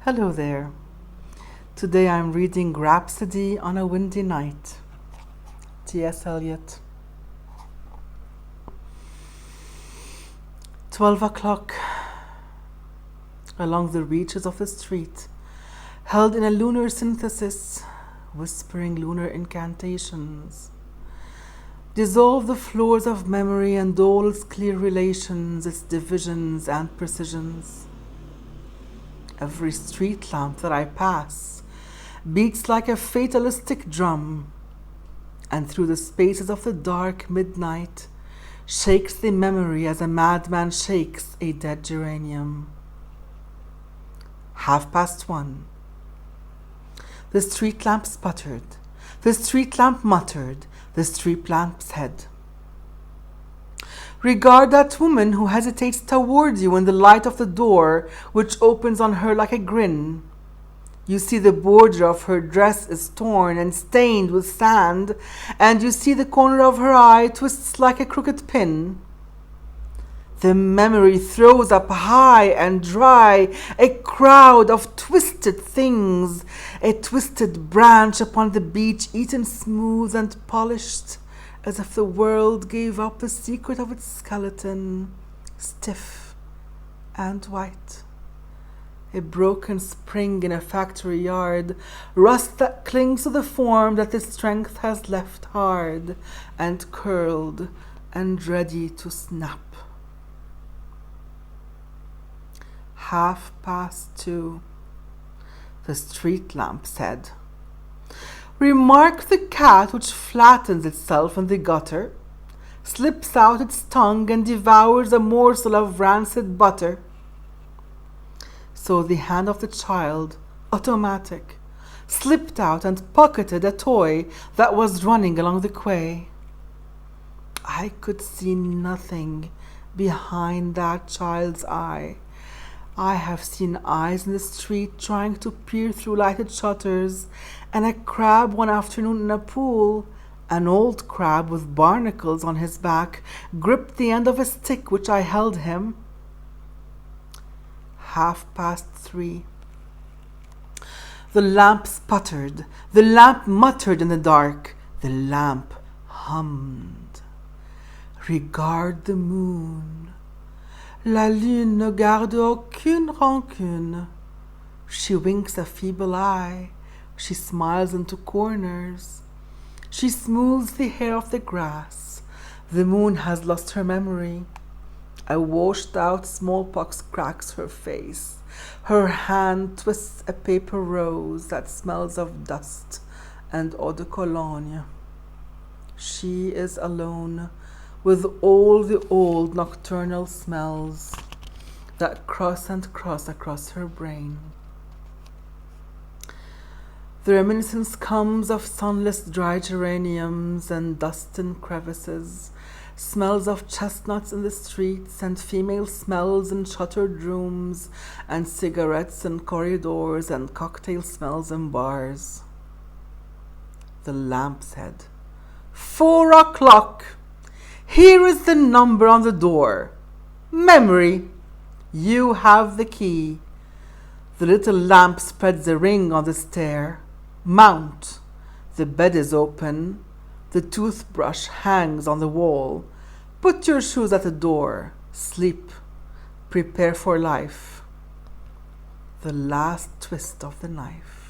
Hello there. Today I'm reading Rhapsody on a Windy Night. T.S. Eliot. 12 o'clock. Along the reaches of the street, held in a lunar synthesis, whispering lunar incantations. Dissolve the floors of memory and all its clear relations, its divisions and precisions. Every street lamp that I pass beats like a fatalistic drum, and through the spaces of the dark midnight shakes the memory as a madman shakes a dead geranium. 1:30. The street lamp sputtered, the street lamp muttered, the street lamp said, "Regard that woman who hesitates toward you in the light of the door, which opens on her like a grin. You see the border of her dress is torn and stained with sand, and you see the corner of her eye twists like a crooked pin. The memory throws up high and dry a crowd of twisted things, a twisted branch upon the beach eaten smooth and polished, as if the world gave up the secret of its skeleton, stiff and white. A broken spring in a factory yard, rust that clings to the form that the strength has left hard and curled and ready to snap." 2:30. The street lamp said, "Remark the cat which flattens itself in the gutter, slips out its tongue and devours a morsel of rancid butter." So the hand of the child, automatic, slipped out and pocketed a toy that was running along the quay. I could see nothing behind that child's eye. I have seen eyes in the street trying to peer through lighted shutters, and a crab one afternoon in a pool, an old crab with barnacles on his back, gripped the end of a stick which I held him. 3:30. The lamp sputtered, the lamp muttered in the dark, the lamp hummed. "Regarde the moon. La lune ne garde aucune rancune. She winks a feeble eye, she smiles into corners. She smooths the hair of the grass. The moon has lost her memory. A washed-out smallpox cracks her face. Her hand twists a paper rose that smells of dust and eau de cologne. She is alone with all the old nocturnal smells that cross and cross across her brain. The reminiscence comes of sunless dry geraniums and dust in crevices, smells of chestnuts in the streets, and female smells in shuttered rooms, and cigarettes in corridors, and cocktail smells in bars. The lamp said, 4 o'clock. Here is the number on the door. Memory, you have the key. The little lamp spreads a ring on the stair. Mount. The bed is open. The toothbrush hangs on the wall. Put your shoes at the door. Sleep. Prepare for life. The last twist of the knife.